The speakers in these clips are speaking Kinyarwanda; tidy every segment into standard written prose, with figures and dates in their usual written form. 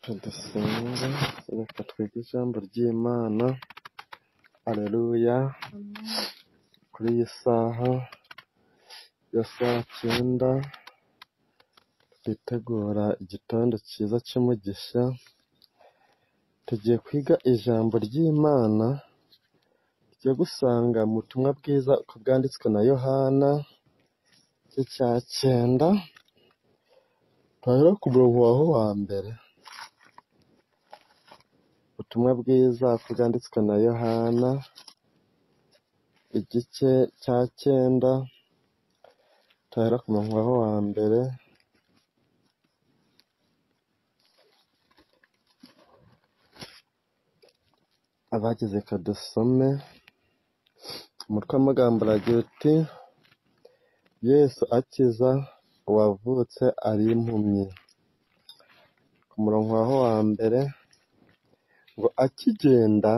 Dusenge, reka twige ijambo ry'Imana. Aleluya. Kuri iyi saha ya saa 9 twitegura igitondo cyiza cy'umugisha. Tugiye kwiga ijambo ry'Imana ryo gusanga mu butumwa bwiza uko bwanditswe na Yohana igice cya 9 turahera ku murongo waho wa mbere. Ubutumwa bwiza uko bwanditswe na Yohana igice cya 9 turahera ku murongo waho wa mbere. Abagize kadusome. Umutwe w'amagambo uragira uti: Yesu akiza uwavutse ari impumyi. Ku murongo waho wa mbere ngo akigenda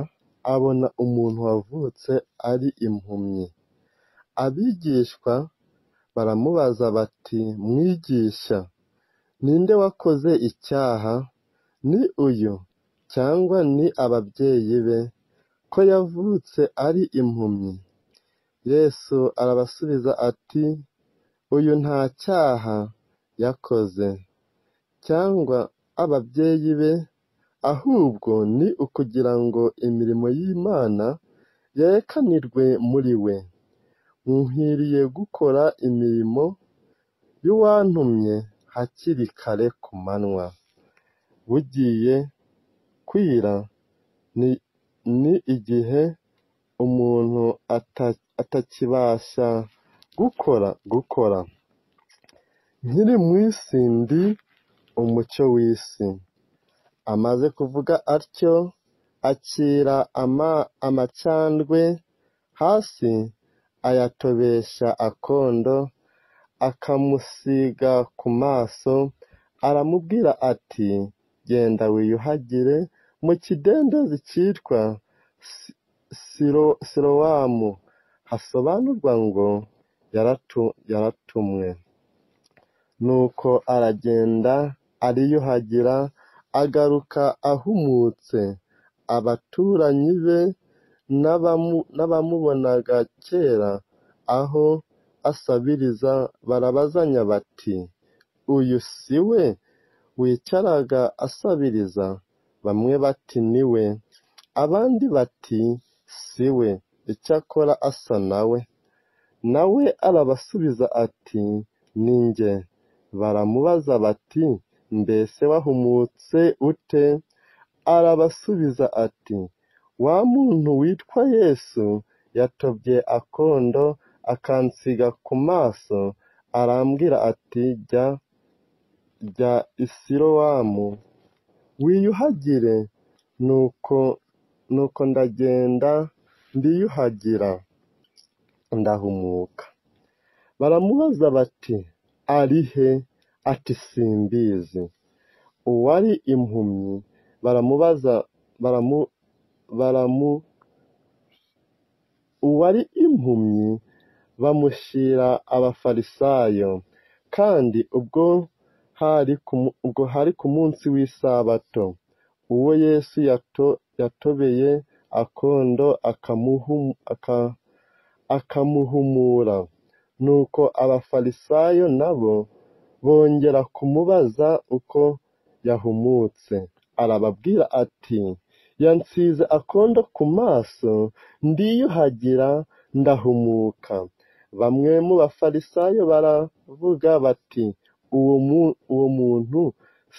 abona umuntu wavutse ari impumyi. Abigishwa baramubaza bati: Mwigisha, ninde wakoze icyaha, ni uyu cyangwa ni ababyeyi be, ko yavutse ari impumyi? Yesu arabasubiza ati: Uyu nta cyaha yakoze, cyangwa ababyeyi be, ahubwo ni ukugira ngo imirimo y'Imana yerekanirwe muri we. Nkwiriye gukora imirimo y'uwantumye hakiri kare ku manywa. Bugiye kwira ni igihe umuntu atakibasha gukora. Nkiri mu isi ndi umucyo w'isi. Amaze kuvuga atyo acira amacandwe hasi, ayatobesha akondo, akamusiga ku maso. Aramubwira ati: Genda wiyuhagire mu kidendezi cyitwa Silowamu, hasobanurwa ngo yaratumwe. Nuko aragenda ariyuhagira, agaruka ahumutse. Abaturanyi be n'abamubonaga kera aho asabiriza barabazanya bati: Uyu si we wicaraga asabiriza? Bamwe bati: Ni we. Abandi bati: Si we, icyakora asa nawe. Nawe arabasubiza ati: Ni njye. Baramubaza bati: Mbese wahumutse ute? Arabasubiza ati: Wa muntu witwa Yesu yatobye akondo akansiga ku maso, arambwira ati: Jya i Silowamu wiyuhagire. Nuko ndagenda ndiyuhagira, ndahumuka. Baramubaza bati: Ari he? Ati: Simbizi. Uwari impumyi bamushyira abafarisayo. Kandi ubwo hari ku munsi w'isabato, uwo Yesu yatobeye akondo akamuhumura. Nuko abafarisayo nabo bongera kumubaza uko yahumutse. Arababwira ati: Yansize akondo ku maso, ndiyuhagira, ndahumuka. Bamwe mu bafarisayo baravuga bati: Uwo muntu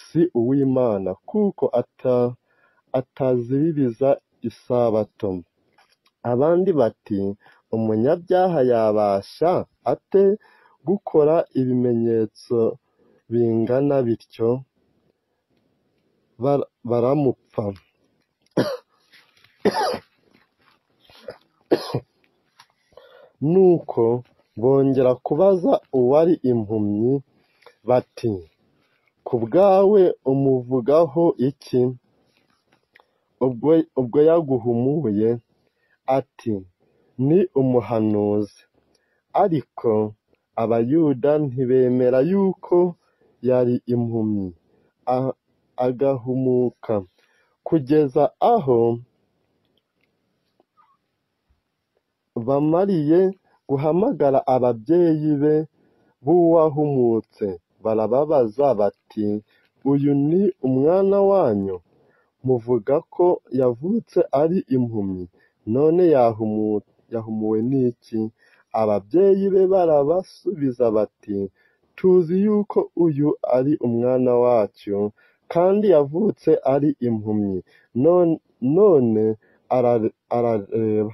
si uw'Imana, kuko ataziririza isabato. Abandi bati: Umunyabyaha yabasha ate gukora ibimenyetso bingana bityo? Baramupfa. Nuko bongera kubaza uwari impumyi bati: Ku bwawe umuvugaho iki? Ubwo yaguhumuye ati: Ni umuhanuzi. Ariko Abayuda ntibemera yuko yari impumyi, agahumuka, kugeza aho bamariye guhamagara ababyeyi be b'uwahumutse, barababaza bati, uyu ni umwana wanyu? Muvuga ko yavutse ari impumyi, none yahumuwe n'iki? Ababyeyi be barabasubiza bati, tuzi yuko uyu ari umwana wacu, kandi yavutse ari impumyi, none arareba.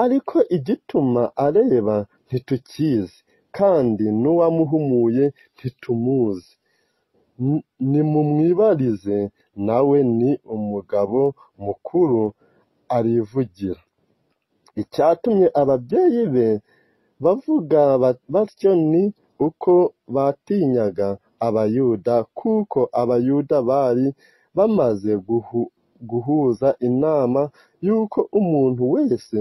Ariko igituma areba ntitukizi, kandi n'uwamuhumuye ntitumuzi. Nimumwibarize, nawe ni umugabo mukuru, arivugira. Icyatumye ababyeyi be bavuga batyo ni uko batinyaga Abayuda, kuko Abayuda bari bamaze guhuza inama y'uko umuntu wese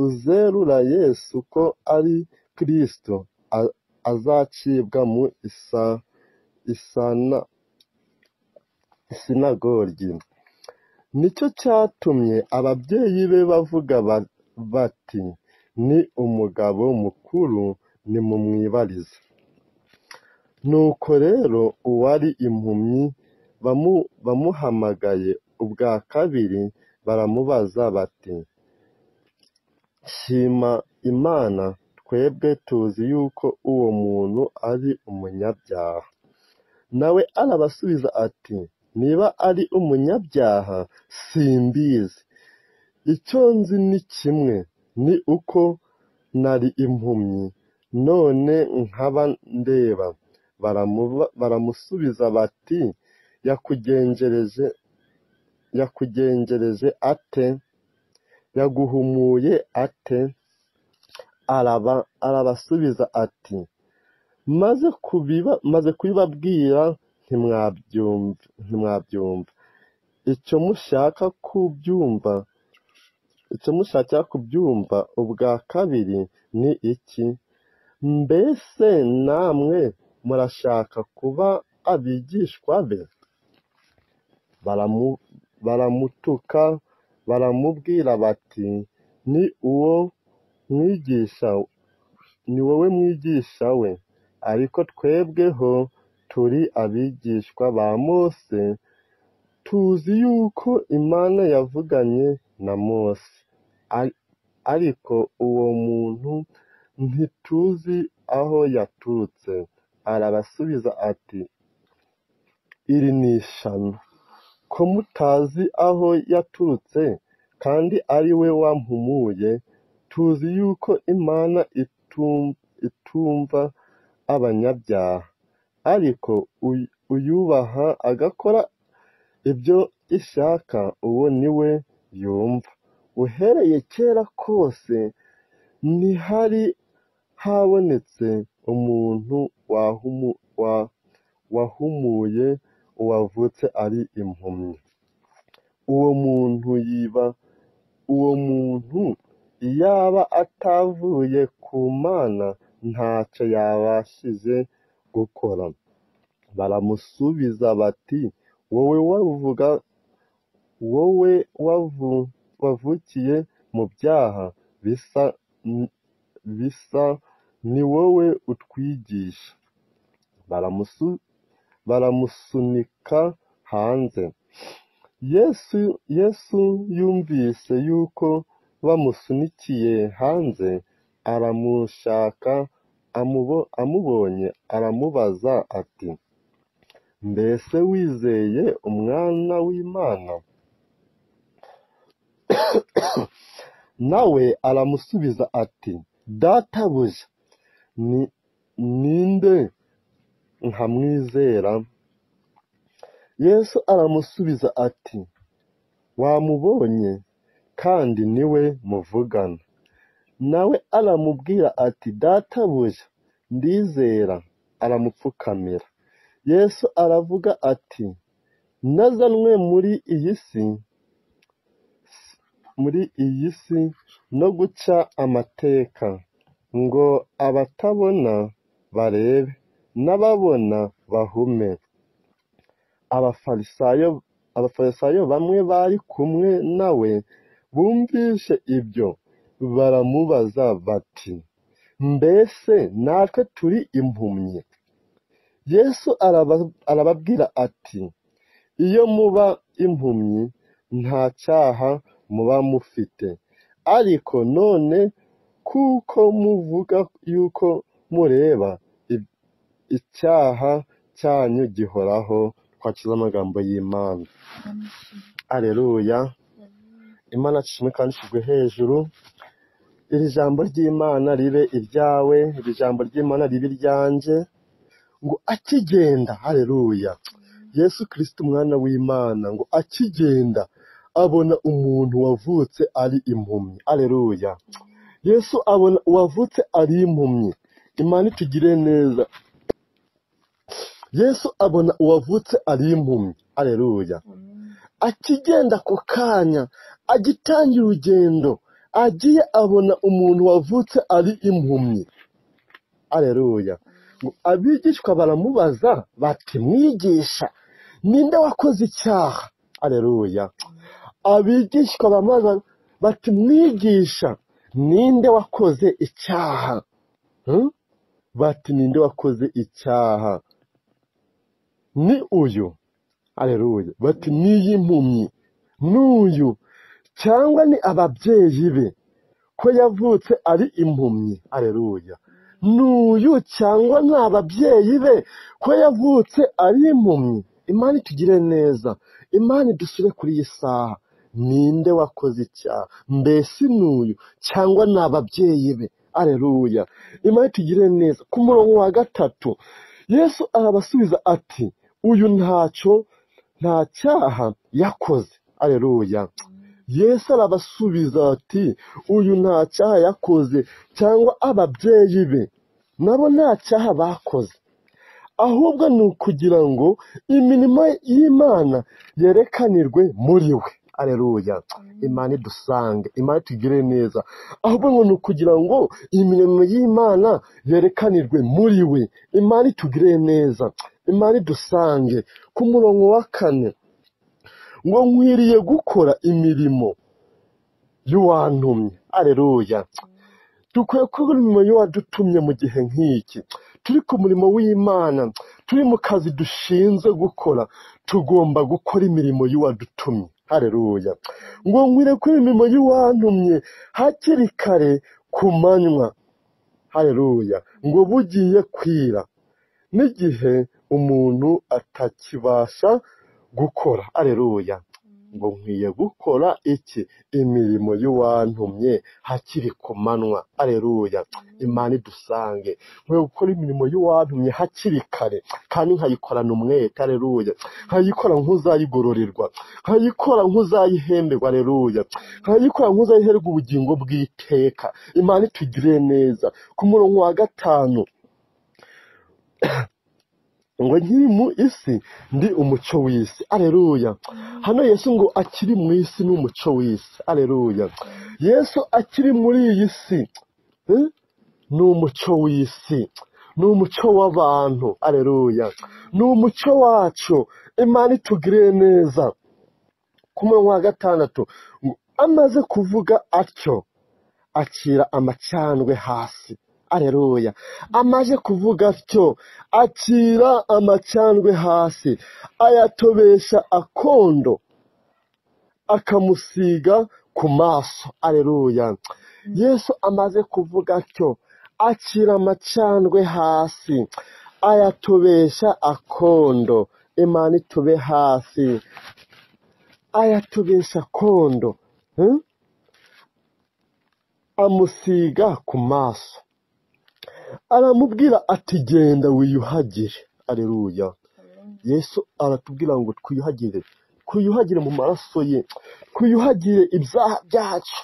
uzerura Yesu ko ari Kristo azacibwa mu isinagogi. Nicyo cyatumye ababyeyi be bavuga bati, ni umugabo mukuru, nimumwibarize. Nuko rero uwari impumyi bamuhamagaye ubwa kabiri, baramubaza bati, shima Imana, twebwe tuzi yuko uwo muntu ari umunyabyaha. Nawe arabasubiza ati, niba ari umunyabyaha simbizi. Icyo nzi ni kimwe, ni uko nari impumyi, none nkaba ndeba. Baramusubiza bati, yakugenjereje ate? Yaguhumuye ate? Arabasubiza ati, maze kubibabwira ntimwabyumva. Icyo mushaka kubyumva ubwa kabiri ni iki? Mbese namwe murashaka kuba abigishwa be? Baramutuka, baramubwira bati, ni wowe mwigisha we, ariko twebweho turi abigishwa ba Mose, tuzi yuko Imana yavuganye na Mose, ariko uwo muntu ntituzi aho yaturutse. Arabasubiza ati, iri ni ishyano, ko mutazi aho yaturutse, kandi ari we wampumuye. Tuzi yuko Imana itumva abanyabyaha, ariko uyubaha agakora ibyo ishaka, uwo ni we yumva. Uhereye kera kose ntihari habonetse umuntu wahumuye uwavutse ari impumyi. Uwo muntu iyaba atavuye ku Mana, ntacyo yabashije gukora. Baramusubiza bati, wowe wavukiye mu byaha bisa, ni wowe utwigisha. Baramusunika hanze. Yesu yumvise yuko bamusunikiye hanze, aramushaka, amubonye aramubaza ati, mbese wizeye Umwana w'Imana? Nawe aramusubiza ati, Databuja, ninde nkamwizera? Yesu aramusubiza ati, wamubonye, kandi ni we muvugana. Nawe aramubwira ati, Databuja, ndizera. Aramupfukamira. Yesu aravuga ati, nazanwe muri iyi si no guca amateka, ngo abatabona barebe, n'ababona bahume. abafarisayo bamwe bari kumwe nawe bumvise ibyo baramubaza bati, mbese natwe turi impumyi? Yesu arababwira ati, iyo muba impumyi nta cyaha muba mufite, ariko none kuko muvuga yuko mureba, icyaha cyanyu gihoraho. Twakize amagambo y'Imana. Aleluya. Imana ishimwe kandi ishyizwe hejuru. Iri jambo ry'Imana ribe iryawe, iri jambo ry'Imana ribe iryanjye. Ngo akigenda, haleluya, Yesu Kristo umwana w'Imana, ngo akigenda abona umuntu wavutse ari impumyi. Haleluya. Yesu abona uwavutse ari impumyi. Imana itugire neza. Yesu abona uwavutse ari impumyi. Haleluya. Akigenda ako kanya, agitangira urugendo, agiye abona umuntu wavutse ari impumyi. Haleluya. Abigishwa baramubaza bati, mwigisha, ninde wakoze icyaha? Haleluya. Abigishwa baramubaza bati, mwigisha, ninde wakoze icyaha? Bati, ninde wakoze icyaha? Ni uyu. Haleluya. Bati, niyi impumyi, n'uyu, cyangwa ni ababyeyi be ko yavutse ari impumyi? Haleluya. N'uyu cyangwa ni ababyeyi be ko yavutse ari impumyi? Imana itugire neza. Imana idushyire kuri iyi saha. Ninde wakoze icyaha? Mbese n'uyu cyangwa ni ababyeyi be? Haleluya. Imana itugire neza. Ku murongo wa 3 Yesu arabasubiza ati, uyu nta cyaha yakoze. Haleluya. Yesu arabasubiza ati, uyu nta cyaha yakoze, cyangwa ababyeyi be nabo nta cyaha bakoze, ahubwo ni ukugira ngo imirimo y'Imana yerekanirwe muri we. Haleluya. Imana idusange, Imana itugire neza. Ahubwo ngo ni ukugira ngo imirimo y'Imana yerekanirwe muri we. Imana itugire neza, Imana idusange. Ku murongo wa 4 ngo nkwiriye gukora imirimo y'uwantumye. Haleluya. Dukwiye gukora imirimo y'uwadutumye mu gihe nk'iki. Turi ku murimo w'Imana, turi mu kazi dushinzwe gukora, tugomba gukora imirimo y'uwadutumye. Haleluya. Ngo nkwiriye gukora imirimo y'uwantumye hakiri kare ku manywa. Haleluya. Ngo bugiye kwira, n'igihe umuntu atakibasha gukora. Haleluya. Ngo nkwiye gukora iki? Imirimo y'uwantumye hakiri ku manywa. Haleluya. Imana idusange. Nkwiye gukora imirimo y'uwantumye hakiri kare, kandi nkayikorana umwete. Haleluya. Nkayikora nk'uzayigororerwa, nkayikora nk'uzayihemberwa. Haleluya. Nkayikora nk'uzayiherwa ubugingo bw'iteka. Imana itugire neza. Ku murongo wa 5 ngo nkiri mu isi ndi umucyo w'isi. Haleluya. Hano Yesu ngo akiri mu isi ni umucyo w'isi. Haleluya. Yesu akiri muri iyi si ni umucyo w'isi, ni umucyo w'abantu. Haleluya. Ni umucyo wacu. Imana itugire neza. Ku murongo wa 6 ngo amaze kuvuga atyo, akira amacandwe hasi. Haleluya. Amaze kuvuga atyo, akira amacandwe hasi, ayatobesha akondo, akamusiga ku maso. Haleluya. Yesu amaze kuvuga atyo, akira amacandwe hasi, ayatobesha akondo. Imana itube hasi. Ayatobesha akondo, amusiga ku maso. Aramubwira ati, genda wiyuhagire. Haleluya. Yesu aratubwira ngo twiyuhagire mu maraso ye, twiyuhagire ibyaha byacu,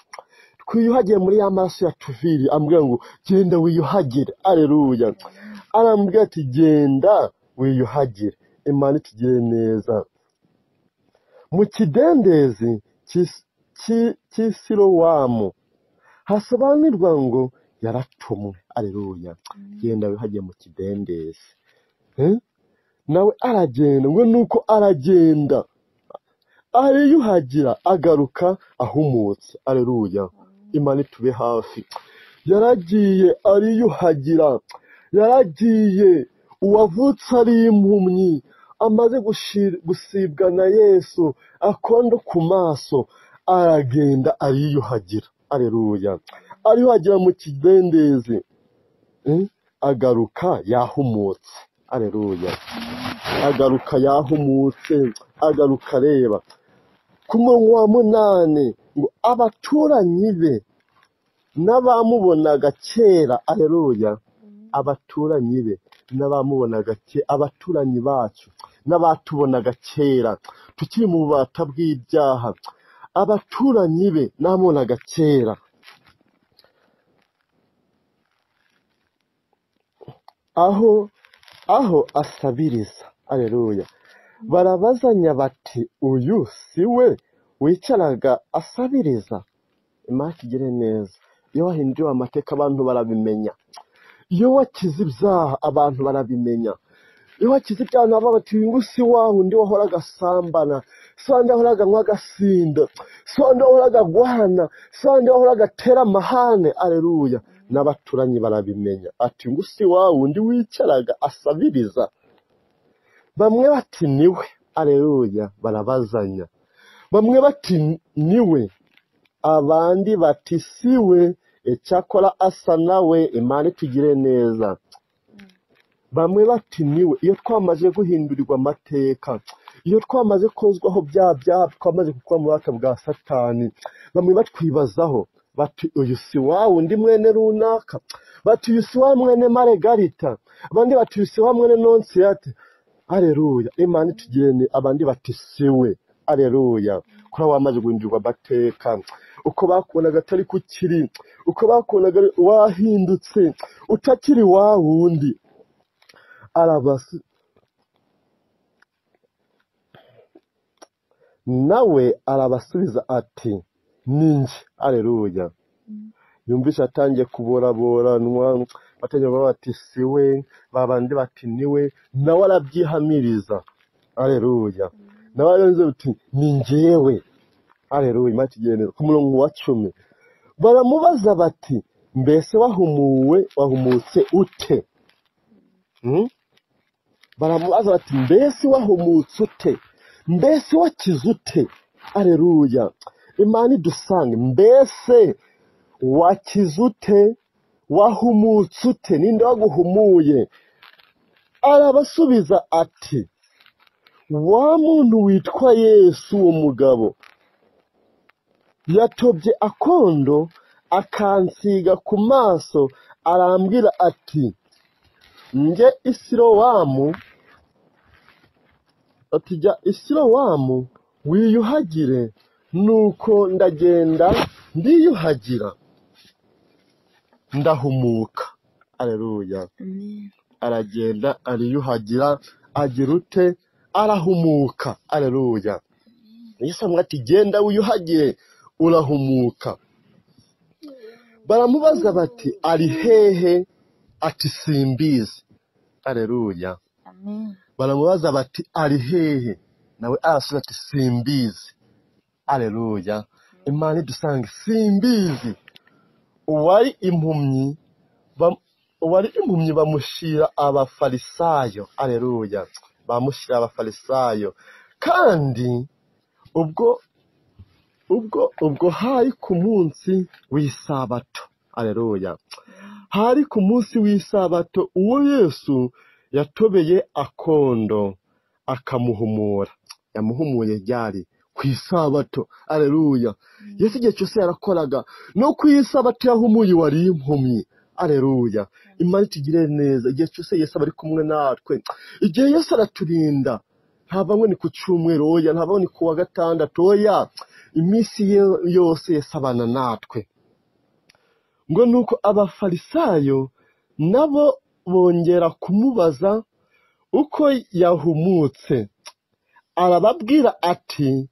twiyuhagire muri ya maraso yatuviri. Amubwira ngo genda wiyuhagire. Haleluya. Aramubwira ati, genda wiyuhagire. Imana itugire neza. Mu kidendezi cy'Isilowamu hasobanurwa ngo yaratumwe. Haleluya. Genda wiyuhagire mu kidendezi. nawe aragenda. ngo nuko aragenda ariyuhagira agaruka ahumutse. Aleluya, Imana itube hafi. Yaragiye ariyuhagira, yaragiye uwavutse ari impumyi amaze gusibwa na Yesu akondo ku maso, aragenda ariyuhagira. Aleluya, ariyuhagira mu kidendezi, agaruka yahumutse. Aleluya, agaruka yahumutse, agaruka areba. Ku murongo wa 8 ngo abaturanyi be n'abamubonaga kera. Aleluya, abaturanyi be n'abamubonaga kera, abaturanyi bacu n'abatubonaga kera tukiri mu bubata bw'ibyaha, abaturanyi be n'abamubonaga kera, aho asabiriza. Aleluya, barabazanya bati uyu si we wicaraga asabiriza? Imana igire neza. Iyo wahinduriwe amateka abantu barabimenya, iyo wakize ibyaha abantu barabimenya, iyo wakize ibyaha nabo bati uyu si wa wundi wahoraga asambana, si wandi wahoraga anywa agasinda, si wandi wahoraga agwana, si wandi wahoraga atera amahane. Aleluya, n'abaturanyi barabimenya ati uyu si wa wundi wicaraga asabiriza. Bamwe bati niwe. Aleluya, barabazanya. Bamwe bati niwe, abandi bati siwe, icyakora asa nawe. Imana itugire neza. Bamwe bati niwe. Iyo twamaze guhindurirwa amateka, iyo twamaze kozwaho bya byaha, twamaze gukora mu bubata bwa Satani, bamwe batwibazaho bati uyu si wa wundi mwene runaka, bati uyu si wa mwene Maregarita, abandi bati uyu si wa mwene Nonsiyate. Aleluya, Imana itugire neza. Abandi bati siwe. Aleluya, kuri wamaze guhindurirwa amateka, uko bakubonaga atari kukiri, uko bakubonaga wahindutse utakiri wa wundi, nawe arabasubiza ati ninjye. Aleluya, yumvisha atangiye kuboraboranwa, batangiye kuvuga bati siwe, babandi bati niwe, nawe arabyihamiriza. Aleluya, nawe aravuze ati ni njyewe. Aleluya, Imana itugire neza. Ku murongo wa 10 baramubaza bati mbese wahumutse ute? Baramubaza bati mbese wahumutse ute, mbese wakize ute? Aleluya, Imana idusange. Mbese wakize ute, wahumutse ute, ninde waguhumuye? Arabasubiza ati wa muntu witwa Yesu, uwo mugabo yatobye akondo akansiga ku maso, arambwira ati njye Isilowamu, ati jya Isilowamu wiyuhagire. Nuko ndagenda ndiyuhagira, ndahumuka. Aleluya, aragenda ariyuhagira, agira ute? Arahumuka. Aleluya, Yesu amwe ati genda wiyuhagire urahumuka. Baramubaza bati ari hehe? Ati simbizi. Aleluya, baramubaza bati ari hehe? Nawe arasubiza ati simbizi. Aleluya, Imana idusange. Simbizi. Uwari impumyi bamushyira abafarisayo. Aleluya, bamushyira abafarisayo. Kandi ubwo hari ku munsi w'isabato. Aleluya, hari ku munsi w'isabato uwo Yesu yatobeye akondo akamuhumura. Yamuhumuye ryari? Ku isabato. Aleluya, Yesu igihe cyose yarakoraga, no ku isabato yahumuye wari impumyi. Aleluya, Imana itugire neza. Igihe cyose Yesu ari kumwe natwe, igihe Yesu araturinda, ntabwo ni ku cyumweru, oya, ntabwo ni ku wa gatandatu, oya, iminsi yose Yesu abana natwe. Ngo nuko abafarisayo nabo bongera kumubaza uko yahumutse. Arababwira ati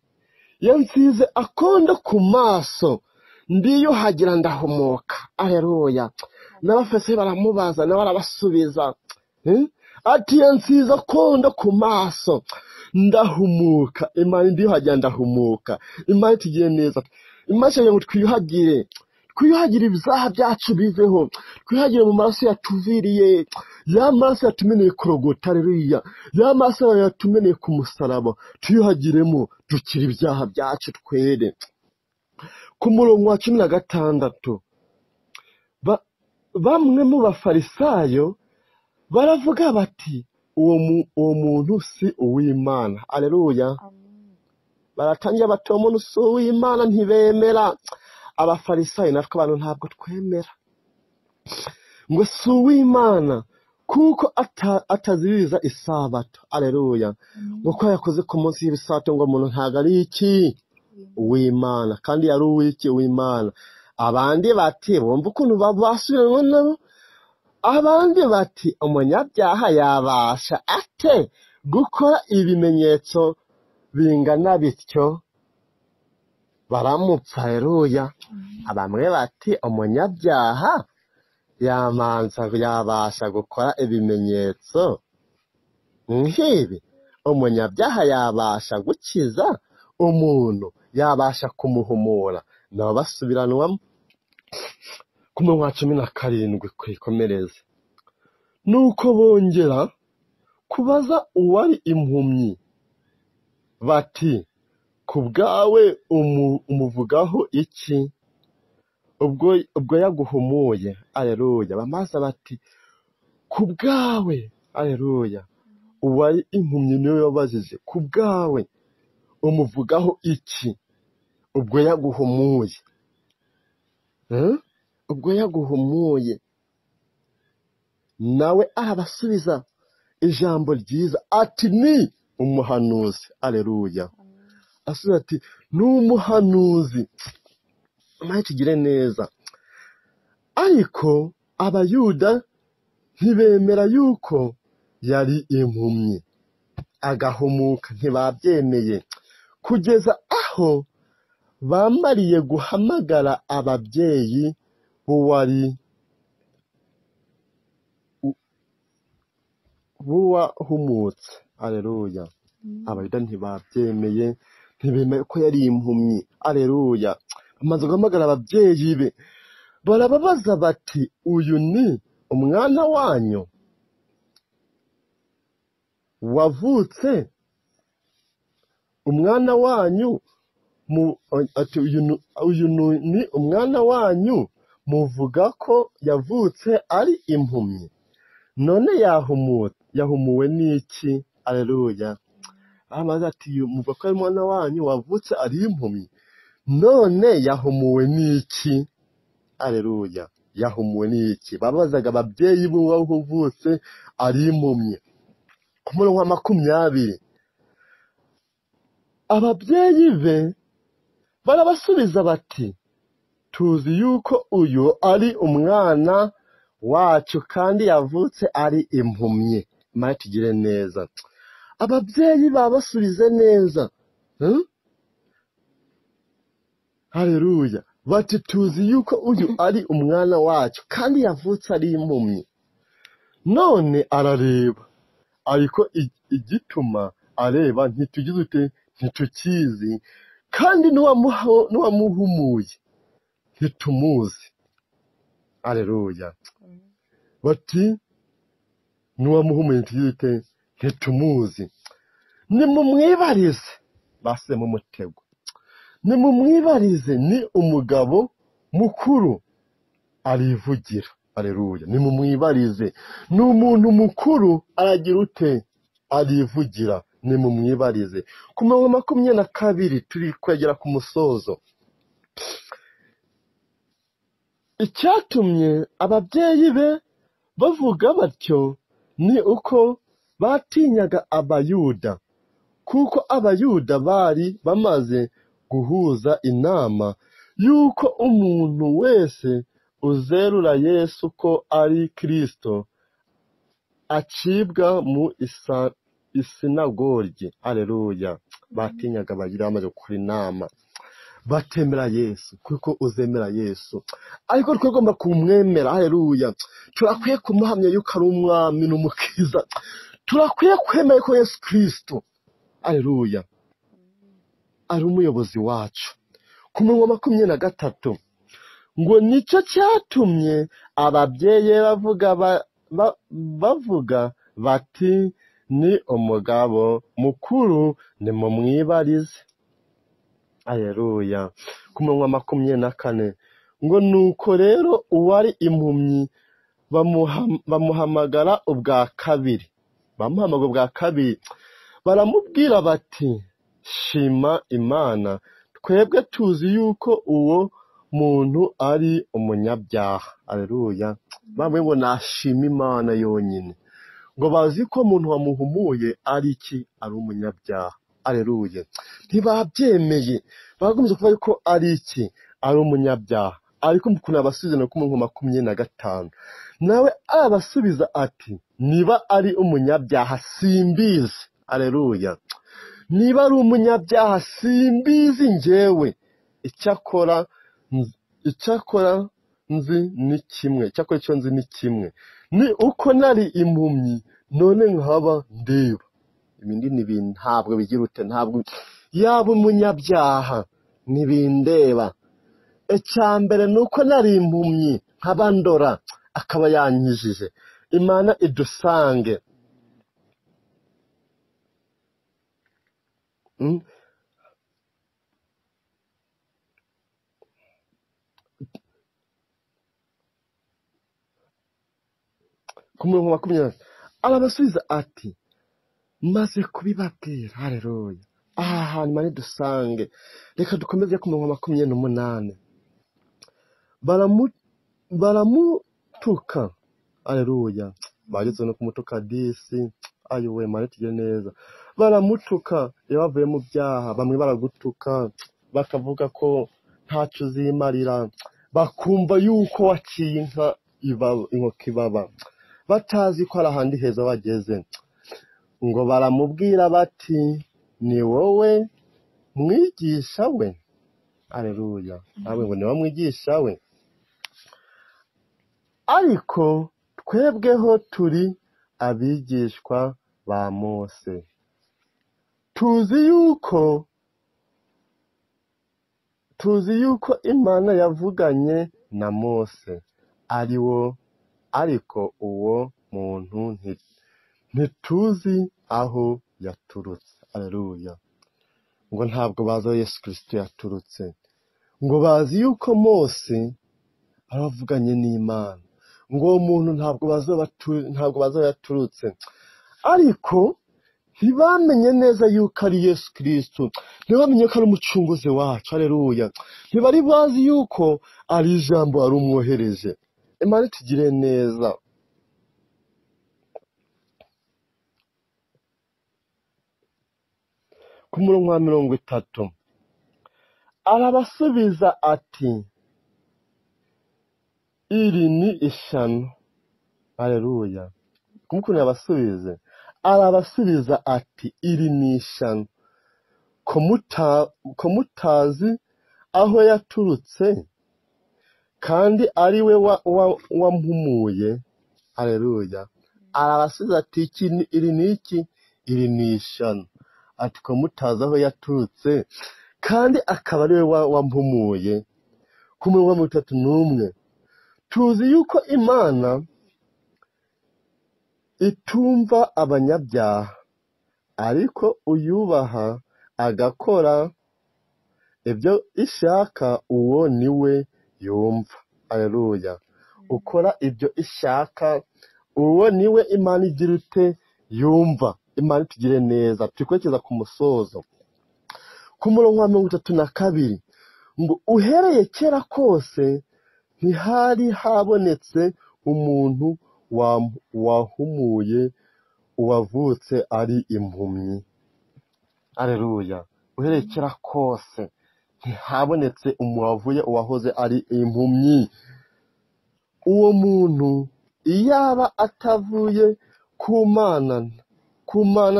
yansize akondo ku maso, ndiyuhagira ndahumuka. Aleluya, n'abafarisayo baramubaza nawe arabasubiza. ati yansize akondo ku maso ndahumuka. Imana ndiho hajya ndahumuka. Imana itugiye neza. Imana ishaka ngo twiyuhagire ibyaha byacu biveho, twiyuhagire mu maraso yatuviriye, ya maraso yatumeneye kurogota, haleluya, ya maraso yatumeneye ku musaraba, tuyuhagiremo dukira ibyaha byacu twere. Ku murongo wa 16 bamwe mu bafarisayo baravuga bati uwo muntu si uw'Imana, haleluya. Baratangira bati uwo muntu si uw'Imana, ntibemera. Abafarisayo natwe abantu ntabwo twemera ngo si uw'Imana kuko ataziriza isabato, haleluya, ngo ko yakoze ku munsi y'ibisato, ngo umuntu ntabwo ari iki uw'Imana, kandi yari uw'iki uw'Imana. Abandi bati bumva ukuntu basubiranwa nabo, abandi bati umunyabyaha yabasha ate gukora ibimenyetso bingana bityo? Baramupfa, haleluya. Abamwe bati umunyabyaha yabasha gukora ibimenyetso nk'ibi, umunyabyaha yabasha gukiza umuntu, yabasha kumuhumura. Nabo basubiranwamo. Ku murongo wa 17 kwikomereze, nuko bongera kubaza uwari impumyi bati ku bwawe umuvugaho iki ubwo yaguhumuye, haleluya. Bamaze bati ku bwawe, haleluya. Uwari impumyi niwe yabajije, ku bwawe umuvugaho iki ubwo yaguhumuye? Ubwo yaguhumuye. Nawe arabasubiza ijambo ryiza ati ni umuhanuzi, haleluya. Asubiza ati ni umuhanuzi. Imana itugire neza. Ariko abayuda ntibemera yuko yari impumyi agahumuka, ntibabyemeye, kugeza aho bamariye guhamagara ababyeyi b'uwahumutse, haleluya. Abayuda ntibabyemeye, ntibemeye ko yari impumyi, haleluya. Bamaze guhamagara ababyeyi be, barababaza bati uyu ni umwana wanyu wavutse, umwana wanyu ati uyu ni umwana wanyu muvuga ko yavutse ari impumyi, none yahumuwe n'iki? Haleluya. Amaze ati muvuga ko ari umwana wanyu wavutse ari impumyi, none yahumuwe n'iki? Haleluya. Yahumuwe n'iki? Babazaga ababyeyi be wavutse ari impumyi. Ku murongo wa 20 ababyeyi be barabasubiza bati tuzi yuko uyu ari umwana wacu kandi yavutse ari impumyi. Imana itugire neza. Ababyeyi babasubize neza, haleluya. Bati tuzi yuko uyu ari umwana wacu kandi yavutse ari impumyi. None arareba, ariko igituma areba ntitukizi, kandi n'uwamuhumuye ntitumuzi, haleluya. Bati n'uwamuhumuye ntitumuzi. Nimumwibarize, base mu mutego, nimumwibarize, ni umugabo mukuru arivugira, haleluya. Nimumwibarize, ni umuntu mukuru aragira ute? Arivugira. Nimumwibarize. Ku murongo wa 22 turi kwegera ku musozo. Icyatumye ababyeyi be bavuga batyo ni uko batinyaga abayuda, kuko abayuda bari bamaze guhuza inama yuko umuntu wese uzerura Yesu ko ari Kristo acibwa mu isinagogi, haleluya. Batinyaga abayuda bamaze gukora inama, batemera Yesu kuko uzemera Yesu ariko twagomba kumwemera. Haleluya. Turakwiye kumuhamya yuko ari umwami n'umukiza. Turakwiye kwemera ko Yesu Kristo, haleluya, ari umuyobozi wacu. Ku murongo wa 23 ngo nicyo cyatumye ababyeyi bavuga bati ni umugabo mukuru nimumwibarize. Haleluya. Ku murongo wa 24 ngo nuko rero uwari impumyi bamuhamagara ubwa kabiri. Bamuhamagara ubwa kabiri baramubwira bati shima Imana, twebwe tuzi yuko uwo muntu ari umunyabyaha. Haleluya. Bamwe ngo nashima Imana yonyine, ngo bazi ko umuntu wamuhumuye ari iki? Ari umunyabyaha. Haleluya. Ntibabyemeye, bagombye kuvuga ko ari iki? Ari umunyabyaha. Ariko mukuna abasubiza no ku murongo wa 25 nawe abasubiza ati niba ari umunyabyaha simbizi. Haleluya. Niba ari umunyabyaha simbizi njyewe, icyakora nzi ni kimwe, icyakora icyo nzi ni kimwe, ni uko nari impumyi none nkaba ndeba. Ibindi n'ibintu ntabwo bigira ute, ntabwo yaba umunyabyaha ntibindeba. Icyambere nuko nari impumyi nkaba ndora, akaba yankijije. Imana idusange. Ku murongo wa 20 arabasubiza ati maze kubibabwira. Haleluya. Aha hantu Imana idusange. Reka dukomeze ku murongo wa 28 baramutuka. Haleluya. Bageze no kumutuka disi. Ayowe Imana tugire neza. Baramutuka iyo bavuye mu byaha. Bamwe baragutuka bakavuga ko ntacyo uzimarira, bakumva yuko waciye inka inkoko ibaba, batazi ko ari ahandi heza wageze. Ngo baramubwira bati ni wowe mwigisha we. Haleluya. Nawe ngo ni wowe mwigisha we. Ariko twebweho turi abigishwa ba Mose, tuzi yuko Imana yavuganye na Mose ari wo, ariko uwo muntu ntituzi aho yaturutse. Haleluya. Ngo ntabwo bazi aho Yesu Kristo yaturutse, ngo bazi yuko Mose aravuganye n'Imana, ngo uwo muntu ntabwo bazi aho yaturutse, ariko ntibamenye neza yuko ari Yesu Kristo, ntibamenye ko ari umucunguzi wacu. Haleluya. Ntibari bazi yuko ari ijambo ari umwohereje. Imana tugire neza. Ku murongo wa 30 arabasubiza ati iri ni ishano. Haleluya. Kumukunira abasubize, arabasubiza ati iri ni ishano ko mutazi aho yaturutse kandi ari we wampumuye. Haleluya. Arabasubiza ati iri ni iki? Iri ni ishano. Ati ko mutazi aho yaturutse kandi akaba ari we wampumuye. Ku murongo wa 31 tuzi yuko Imana itumva abanyabyaha, ariko uyubaha agakora ibyo ishaka uwo niwe yumva. Haleluya. Ukora ibyo ishaka uwo niwe Imana igira ute? Yumva. Imana tugire neza. Tukwekeza ku musozo. Ku murongo wa 32 ngo uhereye kera kose ntihari habonetse umuntu wahumuye uwavutse ari impumyi. Haleluya. Uhereye kera kose ntihabonetse umuwavuye uwahoze ari impumyi. Uwo muntu iyaba atavuye ku Mana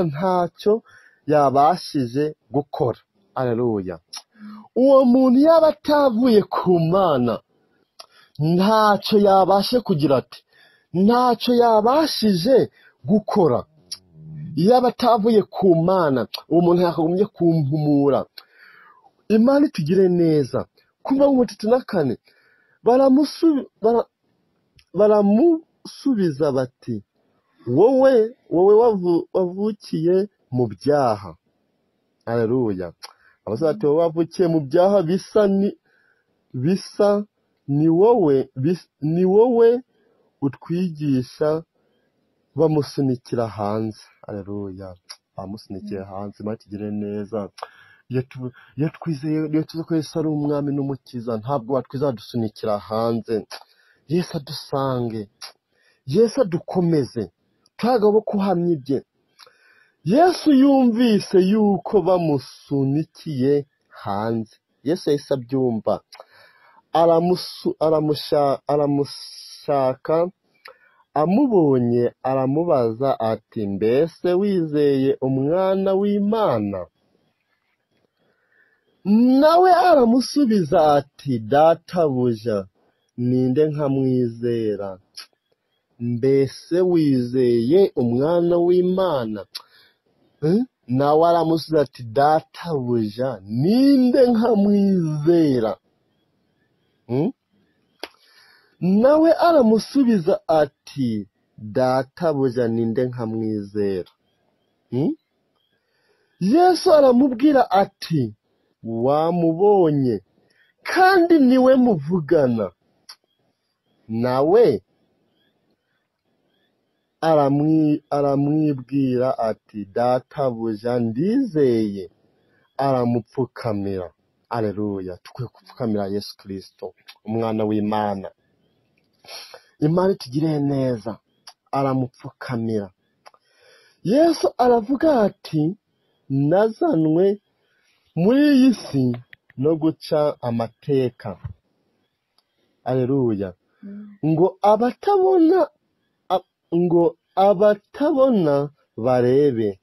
ntacyo yabashije gukora. Haleluya. uwo muntu yaba atavuye ku Mana ntacyo yabashe kugira ati, ntacyo yabashije gukora. Yaba atavuye ku Mana uwo muntu yakagombye kumpumura. Imana itugire neza. Ku mirongo 34 baramusubiza bati, wowe wavukiye mu byaha. Haleluya. Abasaba bati, wowe wavukiye mu byaha ni wowe utwigisha. Bamusunikira hanze. Haleluya. Bamusunikiye hanze. Imana itugire neza. Iyo twizeye ko Yesu ari umwami n'umukiza, ntabwo watwiza dusunikira hanze. Yesu adusange, Yesu adukomeze, twagabo kuhamya ibye. Yesu yumvise yuko bamusunikiye hanze. Yesu yahise abyumva, aramushaka, amubonye aramubaza ati, mbese wizeye umwana w'Imana? Nawe aramusubiza ati, databuja, ninde nkamwizera? Mbese wizeye umwana w'Imana? Nawe aramusubiza ati, databuja, ninde nkamwizera? Nawe aramusubiza ati, databuja, ninde nkamwizera? Yesu aramubwira ati, wamubonye kandi niwe muvugana. Nawe aramwibwira ati, databuja, ndizeye. Aramupfukamira. Haleluya. Tukwiye gupfukamira Yesu Kristo, umwana w'Imana. Imana itugire neza. Aramupfukamira. Yesu aravuga ati, nazanwe muri iyi si no guca amateka. Haleluya. Ngo abatabona barebe,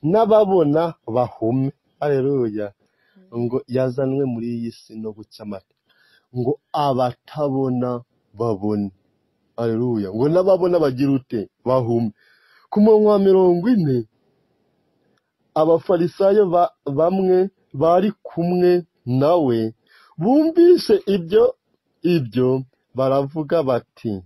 n'ababona bahume. Haleluya. Ngo yazanwe muri iyi si no guca amateka. Ngo abatabona babone. Haleluya. Ngo n'ababona bagira ute? Bahume. Ku murongo wa 40, abafarisayo bamwe bari kumwe nawe bumvise ibyo baravuga bati,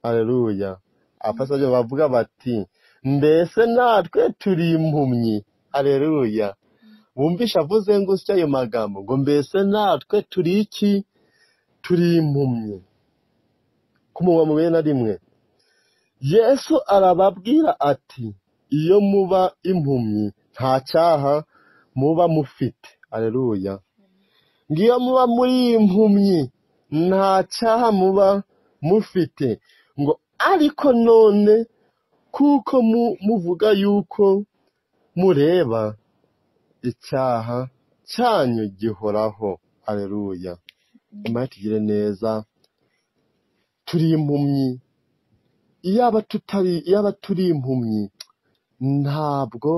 haleluya. Abafarisayo bavuga bati, mbese natwe turi impumyi. Haleluya. Bumvishe avuze ngo usya ayo magambo, ngo mbese natwe turi iki? Turi impumyi. Ku murongo wa 41, Yesu arababwira ati, iyo muba impumyi nta cyaha muba mufite. Haleluya. Ngiyo muba muri impumyi nta cyaha muba mufite. Ngo ariko none kuko muvuga yuko mureba, icyaha cyanyu gihoraho. Haleluya. Imana itugire neza. Turi impumyi. Iyaba turi impumyi ntabwo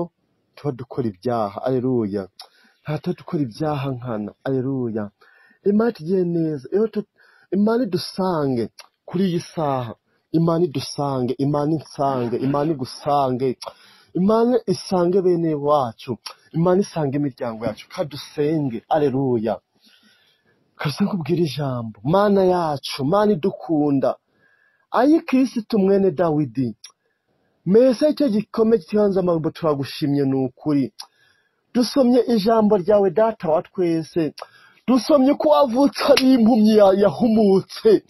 tuba dukora ibyaha. Haleluya. Ntabwo dukora ibyaha nkana. Haleluya. Imana itugire neza. Imana idusange kuri iyi saha. Imana idusange, Imana insange, Imana igusange, Imana isange bene wacu, Imana isange imiryango yacu. Kadusenge. Haleluya. Kasi nkubwira ijambo. Mana yacu, Mana idukunda, ayi Kristo mwene Dawidi, mbese icyo gikomeye kihanze amagambo turagushimye n'ukuri. Dusomye ijambo ryawe data wa twese, dusomye ko wavutse ari impumyi yahumutse.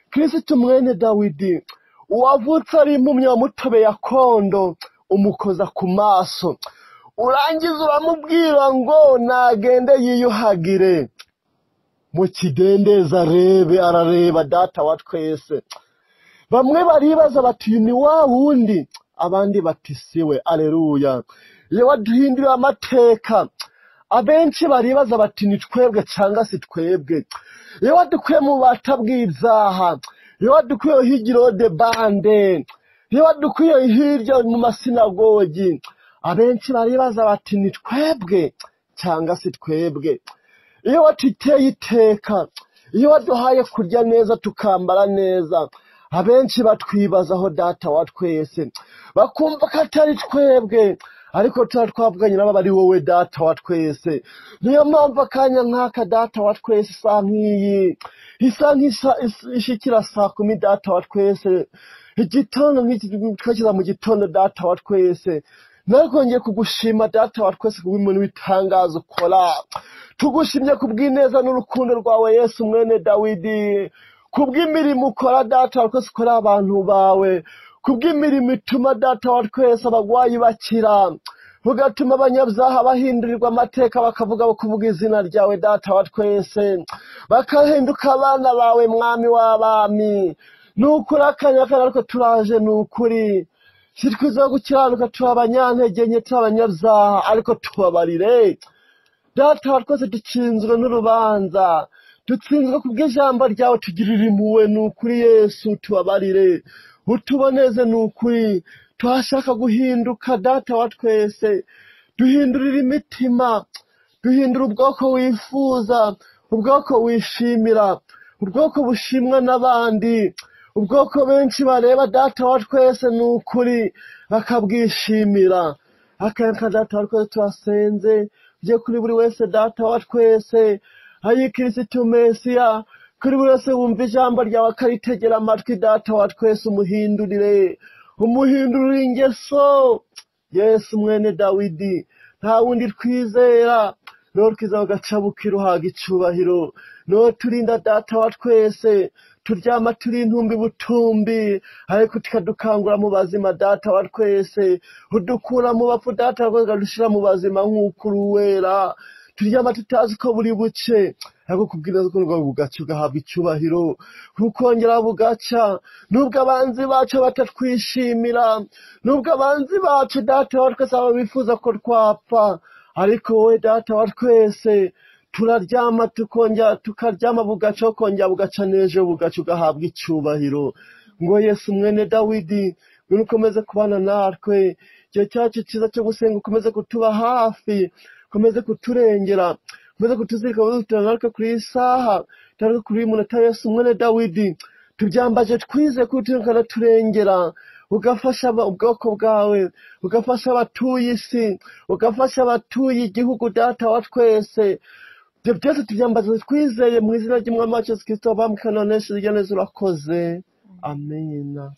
Kristo mwene Dawidi, wavutse ari impumyi wamutobeye akondo umukoza ku maso, urangiza uramubwira ngo nagende yiyuhagire mu kidendezi arareba data wa twese. Bamwe baribaza bati ni wa wundi, abandi bati siwe. Haleluya. Iyo waduhindura amateka, abenshi baribaza bati ni twebwe cyangwa si twebwe. Iyo wadukuye mu bata bw'ibyaha, iyo wadukuye higiro de bande, iyo wadukuye hirya mu masinagogi, abenshi baribaza bati ni twebwe cyangwa si twebwe. iyo watiteye iteka, iyo waduhaye kurya neza tukambara neza, abenshi batwibazaho data wa twese, bakumva ko atari twebwe, ariko tuba twavuganye n'aba ari wowe data wa twese. Niyo mpamvu akanya nk'aka data wa twese isa nk'iyi, isa nk'ishikira saa 10 data wa twese, igitondo nk'iki twakiza mu gitondo data wa twese. Narwongeye kugushima data wa twese kubw'ibintu bitangaza ukora, tugushimye kubw'ineza n'urukundo rwawe Yesu mwene Dawidi, kubw'imirimo ukora data wa twese ukora abantu bawe, kubw'imirimo ituma data wa twese abagwayi bakira, ugatuma abanyabyaha bahindurirwa amateka bakavuga kuvuga izina ryawe data wa twese, bakahinduka abana bawe mwami w'abami. Nukuri akanya ariko turaje, nukuri sitwiza gukiranuka, turi abanyantege nke, turi abanyabyaha, ariko tubabarire data wa twese. Dutsinzwe n'urubanza, dutsinzwe kubw'ijambo ryawe, tugirire impuhwe nukuri Yesu, tubabarire utuboneze nukuri. Tuhashaka guhinduka data wa twese, duhindurira imitima, duhindura ubwoko wifuza, ubwoko wishimira, ubwoko bushimwa n'abandi, ubwoko benshi bareba data wa twese nukuri bakabwishimira. Akanya data wa twese turasenze ujye kuri buri wese data wa twese, ayi Kristo Mesiya, kuri buri wese wumva ijambo ryawe akaritegera amatwi data wa twese, umuhindurire ingeso Yesu mwene Dawidi. Nta wundi twizera, no twiza ugacabukira uhaga icubahiro, no turinda data wa twese, turyama turi intumbi butumbi, ariko tukadukangura mu bazima data wa twese, udukura mu bapfu data wa twese ukadushira mu bazima nk'uko uri uwera. Turyama tutazi ko buri buce, ariko kubwira ko bugaca ugahabwa icubahiro, ukongera bugaca. Nubwo abanzi bacu batatwishimira, nubwo abanzi bacu data wa twese aba bifuza ko twapfa, ariko wowe data wa twese turaryama tukongera tukaryama bugaca, ukongera bugaca n'ejo bugaca ugahabwa icubahiro. Ngo Yesu mwene Dawidi ngwino ukomeze kubana natwe, igihe cyacu cyiza cyo gusenga ukomeze kutuba hafi, ukomeze kuturengera, ukomeze kutuzirika, ukomeze natwe kuri iyi saha, natwe kuri uyu munota. Yesu mwene Dawidi tubyambaje twize kuturengera, turengera, ugafasha ubwoko bwawe, ugafasha abatuye isi, ugafasha abatuye igihugu data wa twese. Ibyo byose tubyambaje twizeye mu izina ry'Umwami wacu Yesu Kristo, wabambwe kandi wanesheje, urakoze. Amina.